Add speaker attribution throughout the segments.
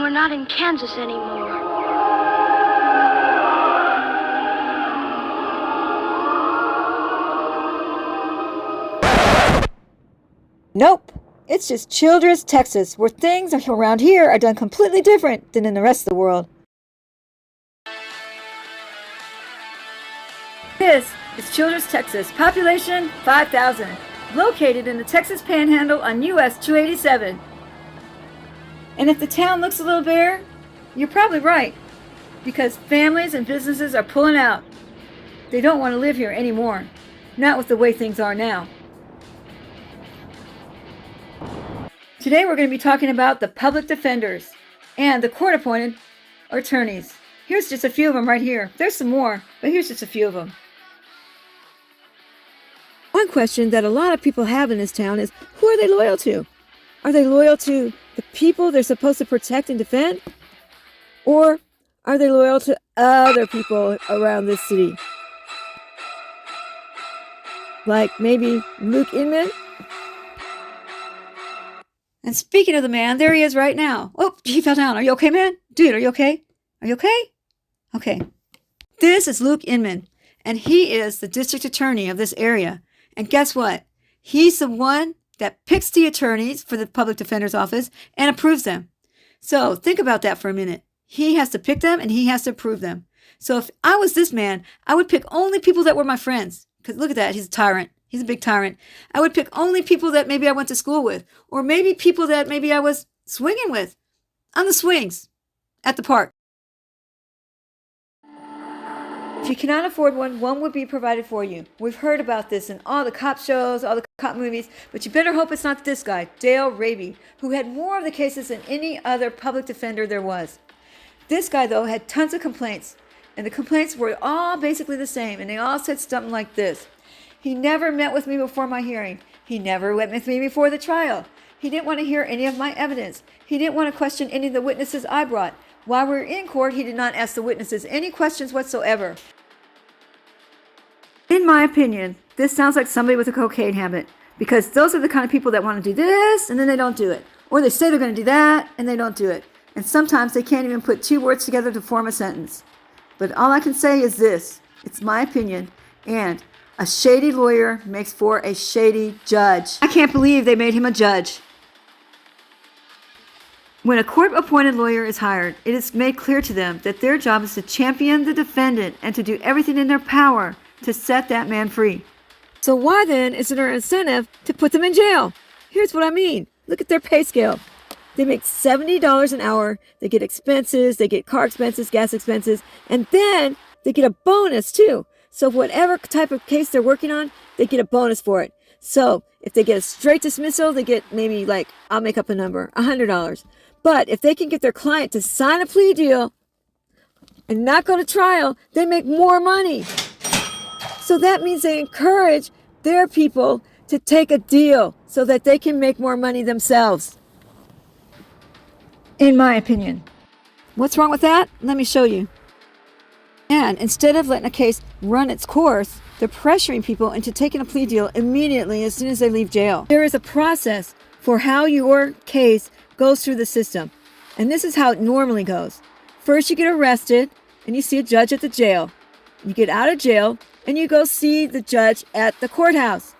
Speaker 1: we're not in Kansas anymore.
Speaker 2: Nope. It's just Childress, Texas, where things around here are done completely different than in the rest of the world. This is Childress, Texas, population 5,000, located in the Texas Panhandle on US 287. And if the town looks a little bare, you're probably right, because families and businesses are pulling out. They don't want to live here anymore, not with the way things are now. Today we're going to be talking about the public defenders and the court-appointed attorneys. Here's just a few of them right here. There's some more, but here's just a few of them. One question that a lot of people have in this town is, who are they loyal to? Are they loyal to the people they're supposed to protect and defend? Or are they loyal to other people around this city? Like maybe Luke Inman? And speaking of the man, there he is right now. Oh, he fell down. Are you okay, man? Dude, are you okay? Are you okay? Okay. This is Luke Inman, and he is the district attorney of this area. And guess what? He's the one that picks the attorneys for the public defender's office and approves them. So think about that for a minute. He has to pick them and he has to approve them. So if I was this man, I would pick only people that were my friends. Because look at that, he's a tyrant. He's a big tyrant. I would pick only people that maybe I went to school with, or maybe people that maybe I was swinging with on the swings at the park. If you cannot afford one, one would be provided for you. We've heard about this in all the cop shows, all the cop movies, but you better hope it's not this guy, Dale Raby, who had more of the cases than any other public defender there was. This guy, though, had tons of complaints, and the complaints were all basically the same, and they all said something like this. He never met with me before my hearing. He never went with me before the trial. He didn't want to hear any of my evidence. He didn't want to question any of the witnesses I brought. While we were in court, he did not ask the witnesses any questions whatsoever. In my opinion, this sounds like somebody with a cocaine habit, because those are the kind of people that want to do this and then they don't do it. Or they say they're going to do that and they don't do it. And sometimes they can't even put two words together to form a sentence. But all I can say is this. It's my opinion, and a shady lawyer makes for a shady judge. I can't believe they made him a judge. When a court-appointed lawyer is hired, it is made clear to them that their job is to champion the defendant and to do everything in their power to set that man free. So why then is there an incentive to put them in jail? Here's what I mean. Look at their pay scale. They make $70 an hour. They get expenses, they get car expenses, gas expenses, and then they get a bonus too. So whatever type of case they're working on, they get a bonus for it. So if they get a straight dismissal, they get maybe I'll make up a number, $100. But if they can get their client to sign a plea deal and not go to trial, they make more money. So that means they encourage their people to take a deal so that they can make more money themselves. In my opinion. What's wrong with that? Let me show you. And instead of letting a case run its course, they're pressuring people into taking a plea deal immediately as soon as they leave jail. There is a process for how your case goes through the system. And this is how it normally goes. First, you get arrested and you see a judge at the jail. You get out of jail and you go see the judge at the courthouse.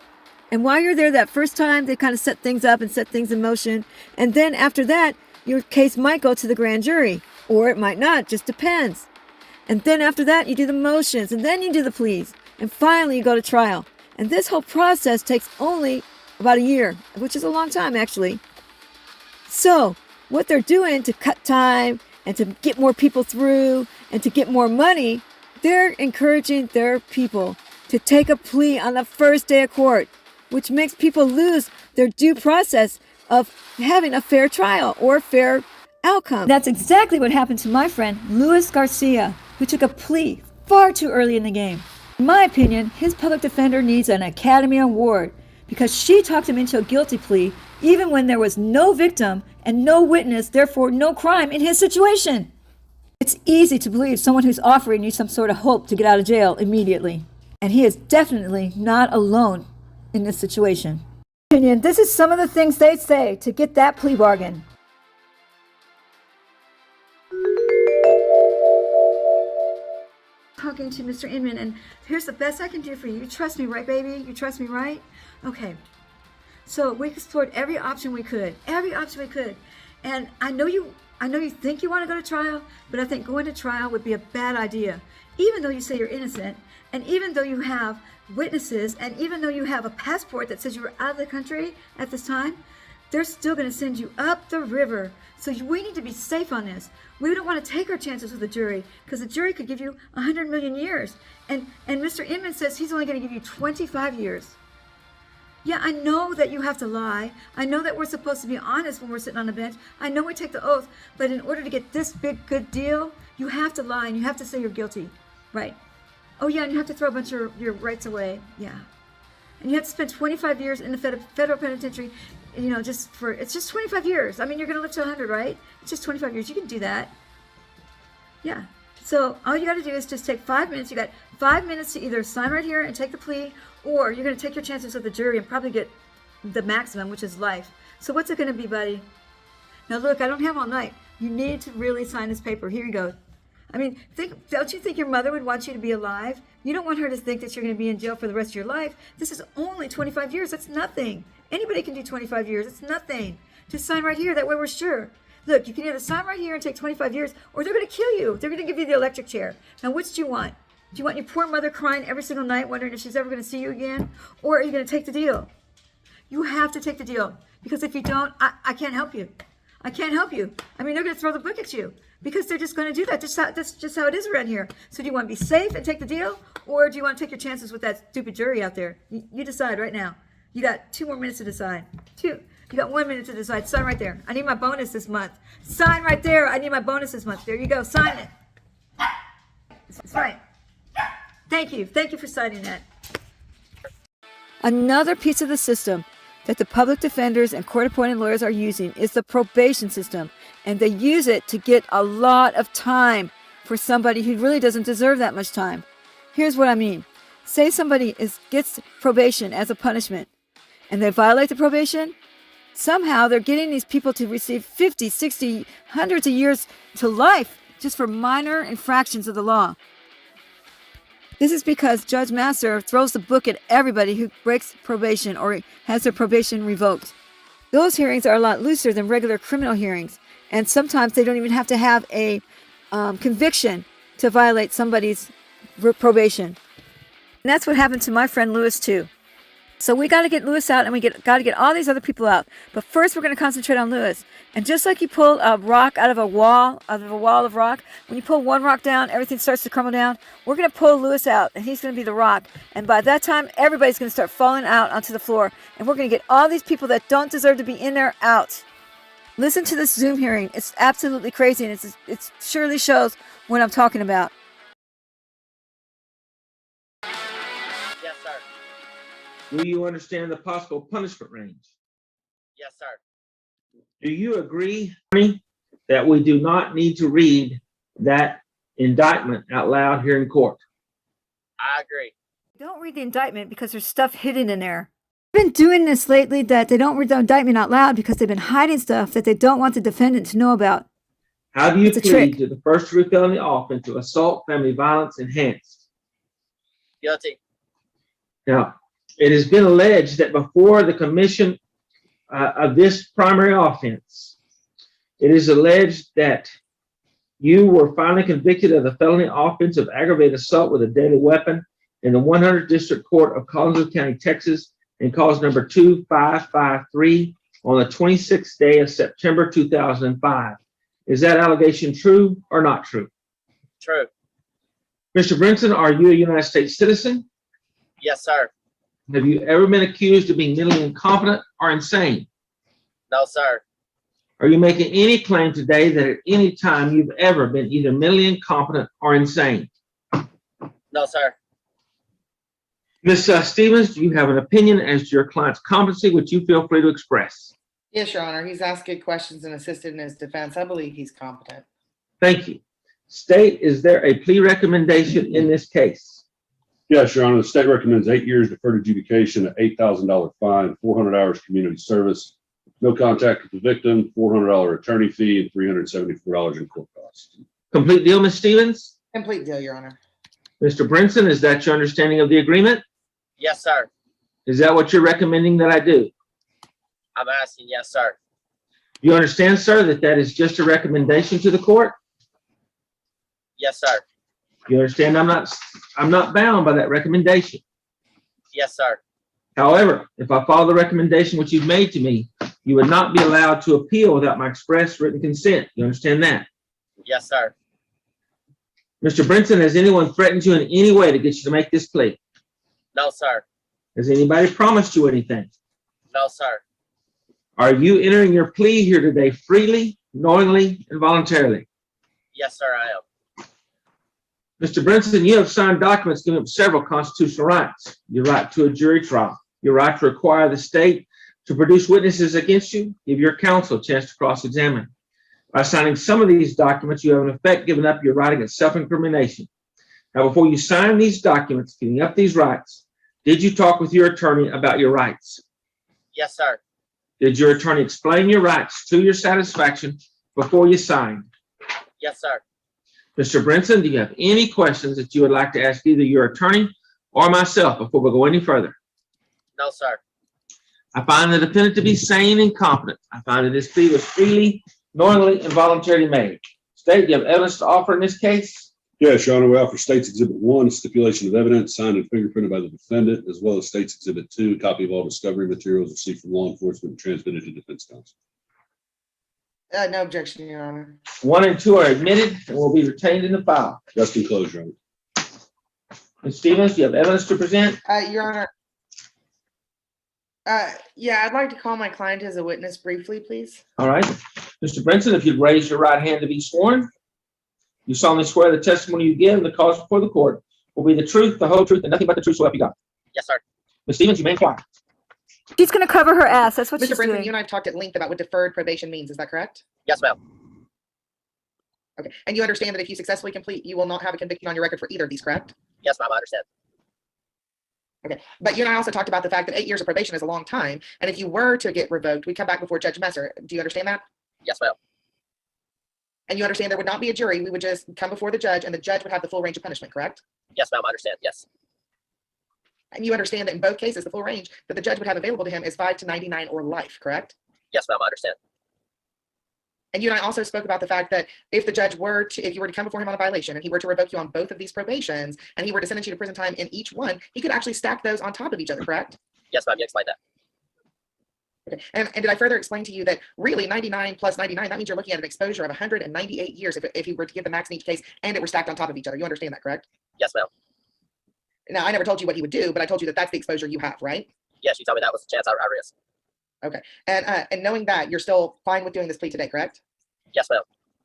Speaker 2: And while you're there that first time, they kind of set things up and set things in motion. And then after that, your case might go to the grand jury, or it might not, just depends. And then after that, you do the motions, and then you do the pleas. And finally, you go to trial. And this whole process takes only about a year, which is a long time, actually. So what they're doing to cut time and to get more people through and to get more money, they're encouraging their people to take a plea on the first day of court, which makes people lose their due process of having a fair trial or fair outcome. That's exactly what happened to my friend, Luis Garcia, who took a plea far too early in the game. In my opinion, his public defender needs an Academy Award because she talked him into a guilty plea even when there was no victim and no witness, therefore no crime in his situation. It's easy to believe someone who's offering you some sort of hope to get out of jail immediately. And he is definitely not alone in this situation. This is some of the things they say to get that plea bargain. talking to Mr. Inman, and here's the best I can do for you. You trust me, right, baby? You trust me, right? Okay. So we explored every option we could, and I know you think you want to go to trial, but I think going to trial would be a bad idea. Even though you say you're innocent, and even though you have witnesses, and even though you have a passport that says you were out of the country at this time, they're still going to send you up the river. So we need to be safe on this. We don't want to take our chances with the jury, because the jury could give you 100 million years. And Mr. Inman says he's only going to give you 25 years. Yeah, I know that you have to lie. I know that we're supposed to be honest when we're sitting on the bench. I know we take the oath, but in order to get this big good deal, you have to lie and you have to say you're guilty. Right. Oh yeah, and you have to throw a bunch of your rights away. Yeah. And you have to spend 25 years in the federal penitentiary, it's just 25 years. I mean, you're going to live to 100, right? It's just 25 years. You can do that. Yeah. So all you got to do is just take 5 minutes. You got 5 minutes to either sign right here and take the plea, or you're going to take your chances with the jury and probably get the maximum, which is life. So what's it going to be, buddy? Now look, I don't have all night. You need to really sign this paper. Here you go. I mean, don't you think your mother would want you to be alive? You don't want her to think that you're going to be in jail for the rest of your life. This is only 25 years. That's nothing. Anybody can do 25 years. It's nothing. Just sign right here. That way we're sure. Look, you can either sign right here and take 25 years, or they're going to kill you. They're going to give you the electric chair. Now, which do you want? Do you want your poor mother crying every single night, wondering if she's ever going to see you again? Or are you going to take the deal? You have to take the deal. Because if you don't, I can't help you. I can't help you. I mean, they're going to throw the book at you. Because they're just going to do that. That's just how it is around here. So do you want to be safe and take the deal? Or do you want to take your chances with that stupid jury out there? You decide right now. You got 2 more minutes to decide. You got 1 minute to decide. Sign right there. I need my bonus this month. Sign right there. I need my bonus this month. There you go. Sign it. It's fine. Thank you. Thank you for signing that. Another piece of the system that the public defenders and court-appointed lawyers are using is the probation system. And they use it to get a lot of time for somebody who really doesn't deserve that much time. Here's what I mean. Say somebody gets probation as a punishment, and they violate the probation. Somehow they're getting these people to receive 50, 60, hundreds of years to life just for minor infractions of the law. This is because Judge Master throws the book at everybody who breaks probation or has their probation revoked. Those hearings are a lot looser than regular criminal hearings, and sometimes they don't even have to have a conviction to violate somebody's probation. And that's what happened to my friend Lewis too. So we got to get Lewis out, and we got to get all these other people out. But first, we're going to concentrate on Lewis. And just like you pull a rock out of a wall of rock, when you pull one rock down, everything starts to crumble down. We're going to pull Lewis out, and he's going to be the rock. And by that time, everybody's going to start falling out onto the floor. And we're going to get all these people that don't deserve to be in there out. Listen to this Zoom hearing. It's absolutely crazy, and it surely shows what I'm talking about.
Speaker 3: Yes, sir.
Speaker 4: Do you understand the possible punishment range?
Speaker 3: Yes, sir.
Speaker 4: Do you agree that we do not need to read that indictment out loud here in court?
Speaker 3: I agree.
Speaker 2: Don't read the indictment because there's stuff hidden in there. I've been doing this lately that they don't read the indictment out loud because they've been hiding stuff that they don't want the defendant to know about.
Speaker 4: How do you plead
Speaker 2: trick.
Speaker 4: to the first-degree felony offense of assault, family violence, enhanced?
Speaker 3: Guilty.
Speaker 4: Now, it has been alleged that before the commission of this primary offense, it is alleged that you were finally convicted of the felony offense of aggravated assault with a deadly weapon in the 100th District Court of Collinsville County, Texas, in cause number 2553 on the 26th day of September 2005. Is that allegation true or not true?
Speaker 3: True.
Speaker 4: Mr. Brinson, are you a United States citizen?
Speaker 3: Yes, sir.
Speaker 4: Have you ever been accused of being mentally incompetent or insane?
Speaker 3: No, sir.
Speaker 4: Are you making any claim today that at any time you've ever been either mentally incompetent or insane?
Speaker 3: No, sir.
Speaker 4: Ms. Stevens, do you have an opinion as to your client's competency, which you feel free to express?
Speaker 5: Yes, Your Honor. He's asked good questions and assisted in his defense. I believe he's competent.
Speaker 4: Thank you. State, is there a plea recommendation in this case?
Speaker 6: Yes, Your Honor. The state recommends 8 years deferred adjudication, an $8,000 fine, 400 hours community service, no contact with the victim, $400 attorney fee, and $374 in court costs.
Speaker 4: Complete deal, Ms. Stevens?
Speaker 5: Complete deal, Your Honor.
Speaker 4: Mr. Brinson, is that your understanding of the agreement?
Speaker 3: Yes, sir.
Speaker 4: Is that what you're recommending that I do?
Speaker 3: I'm asking, yes, sir.
Speaker 4: You understand, sir, that that is just a recommendation to the court?
Speaker 3: Yes, sir.
Speaker 4: You understand I'm not bound by that recommendation.
Speaker 3: Yes, sir.
Speaker 4: However, if I follow the recommendation which you've made to me, you would not be allowed to appeal without my express written consent. You understand that?
Speaker 3: Yes, sir.
Speaker 4: Mr. Brinson, has anyone threatened you in any way to get you to make this plea?
Speaker 3: No, sir.
Speaker 4: Has anybody promised you anything?
Speaker 3: No, sir.
Speaker 4: Are you entering your plea here today freely, knowingly, and voluntarily?
Speaker 3: Yes, sir, I am.
Speaker 4: Mr. Brinson, you have signed documents giving up several constitutional rights. Your right to a jury trial, your right to require the state to produce witnesses against you, give your counsel a chance to cross-examine. By signing some of these documents, you have in effect given up your right against self-incrimination. Now, before you sign these documents, giving up these rights, did you talk with your attorney about your rights?
Speaker 3: Yes, sir.
Speaker 4: Did your attorney explain your rights to your satisfaction before you signed?
Speaker 3: Yes, sir.
Speaker 4: Mr. Brinson, do you have any questions that you would like to ask either your attorney or myself before we go any further?
Speaker 3: No, sir.
Speaker 4: I find the defendant to be sane and competent. I find that this plea was freely, knowingly, and voluntarily made. State, do you have evidence to offer in this case?
Speaker 6: Yes, Your Honor, we offer State's Exhibit 1, stipulation of evidence signed and fingerprinted by the defendant, as well as State's Exhibit 2, a copy of all discovery materials received from law enforcement and transmitted to defense counsel.
Speaker 5: No objection, Your Honor.
Speaker 4: 1 and 2 are admitted and will be retained in the file.
Speaker 6: Just enclosed, Your Honor.
Speaker 4: Ms. Stevens, do you have evidence to present?
Speaker 5: Your Honor. Yeah, I'd like to call my client as a witness briefly, please.
Speaker 4: All right. Mr. Brinson, if you'd raise your right hand to be sworn. You solemnly swear the testimony you give in the cause before the court will be the truth, the whole truth, and nothing but the truth, so help you God.
Speaker 3: Yes, sir.
Speaker 4: Ms. Stevens, you may inquire.
Speaker 2: She's going to cover her ass. That's what
Speaker 5: Mr.
Speaker 2: she's
Speaker 5: Brinson,
Speaker 2: doing.
Speaker 5: you and I have talked at length about what deferred probation means. Is that correct?
Speaker 3: Yes, ma'am.
Speaker 5: Okay. And you understand that if you successfully complete, you will not have a conviction on your record for either of these, correct?
Speaker 3: Yes, ma'am, I understand.
Speaker 5: Okay. But you and I also talked about the fact that 8 years of probation is a long time. And if you were to get revoked, we'd come back before Judge Messer. Do you understand that?
Speaker 3: Yes, ma'am.
Speaker 5: And you understand there would not be a jury. We would just come before the judge and the judge would have the full range of punishment, correct?
Speaker 3: Yes, ma'am, I understand. Yes.
Speaker 5: And you understand that in both cases, the full range that the judge would have available to him is 5 to 99 or life, correct?
Speaker 3: Yes, ma'am, I understand.
Speaker 5: And you and I also spoke about the fact that if the judge were to, if you were to come before him on a violation and he were to revoke you on both of these probations and he were to sentence you to prison time in each one, he could actually stack those on top of each other, correct?
Speaker 3: Yes, ma'am, you explained that.
Speaker 5: Okay. And did I further explain to you that really 99 plus 99, that means you're looking at an exposure of 198 years if you were to give the max in each case and it were stacked on top of each other. You understand that, correct?
Speaker 3: Yes, ma'am.
Speaker 5: Now, I never told you what he would do, but I told you that that's the exposure you have, right?
Speaker 3: Yes, you told me that was the chance I risked.
Speaker 5: Okay. And knowing that, you're still fine with doing this plea today, correct?
Speaker 3: Yes, ma'am.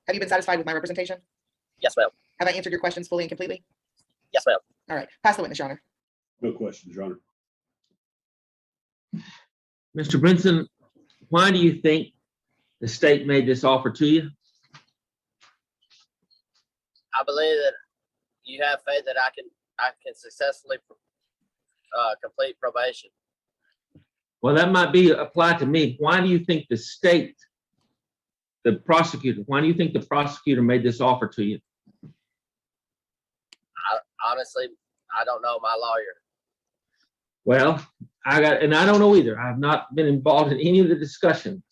Speaker 5: Have you been satisfied with my representation?
Speaker 3: Yes, ma'am.
Speaker 5: Have I answered your questions fully and completely?
Speaker 3: Yes, ma'am.
Speaker 5: All right. Pass the witness, Your Honor.
Speaker 6: No questions, Your Honor.
Speaker 4: Mr. Brinson, why do you think the state made this offer to you?
Speaker 3: I believe that you have faith that I can successfully complete probation.
Speaker 4: Well, that might be applied to me. Why do you think the state, the prosecutor, why do you think the prosecutor made this offer to you?
Speaker 3: Honestly, I don't know my lawyer.
Speaker 4: Well, I don't know either. I've not been involved in any of the discussions,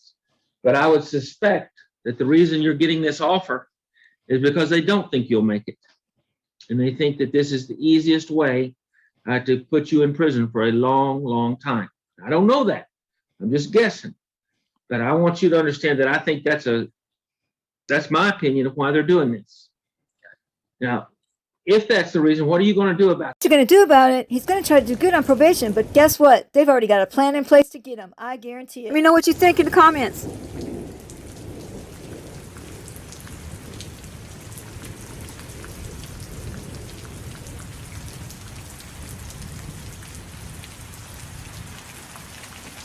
Speaker 4: but I would suspect that the reason you're getting this offer is because they don't think you'll make it. And they think that this is the easiest way to put you in prison for a long, long time. I don't know that. I'm just guessing. But I want you to understand that I think that's my opinion of why they're doing this. Now, if that's the reason, what are you going to do about it?
Speaker 2: What you're going to do about it, he's going to try to do good on probation, but guess what? They've already got a plan in place to get him. I guarantee it. Let me know what you think in the comments.